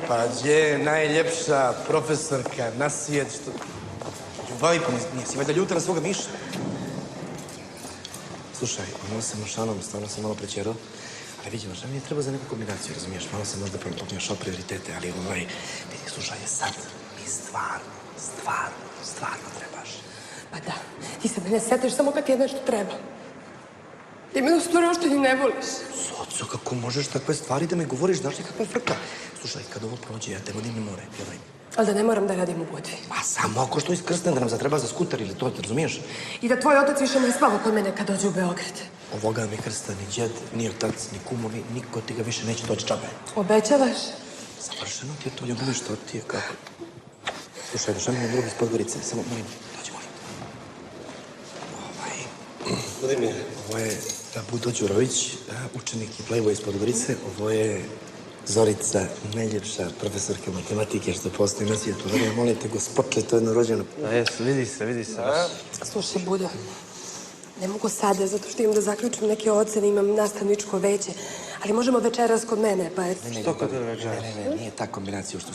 Pa gdje je najljepša profesorka na svijet što... Ljubavi, pa nisi valjda ljuta na svoga miša? Slušaj, malo sam Mašanom, stvarno sam malo prećerao, ali vidi, Mašan mi je trebao za neku kombinaciju, razumiješ? Malo sam možda pomiješao prioritete, ali vidi, slušaj, sad mi stvarno trebaš. Pa da, ti se mene setiš samo kad ti je nešto treba. Ti me ustvari ošto ni ne voliš. Soco, kako možeš takve stvari da mi govoriš, znaš li kakva je frka? Slušaj, kad ovo prođe, ja te vodim na more, pjevaj. Ali da ne moram da radim u Budvi. Pa samo ako što iskrsne da nam zatreba za skuter ili to, razumiješ? I da tvoj otac više ne spava kod mene kad dođe u Beograd. Ovoga mi krsta ni djed, ni otac, ni kumovi, niko ti ga više neće doći džabe. Obećavaš? Savršeno ti je to, ljubavi, što ti je kako? Slušaj, došao mi na drugi iz Podgorice, samo molim, dođi, molim. Ovo je Budo Đurović, učenik i playboy iz Podgorice. Ovo je Zorica, najljepša profesorka matematike što postoji na svijetu. Molim te, gospodče, to je jedno rođeno. Vidi se. Slušaj, Budo, ne mogu sada, zato što imam da zaključim neke ocene, imam nastavničko veće, ali možemo večeras kod mene, pa... Što kod večeras? Ne, nije ta kombinacija, što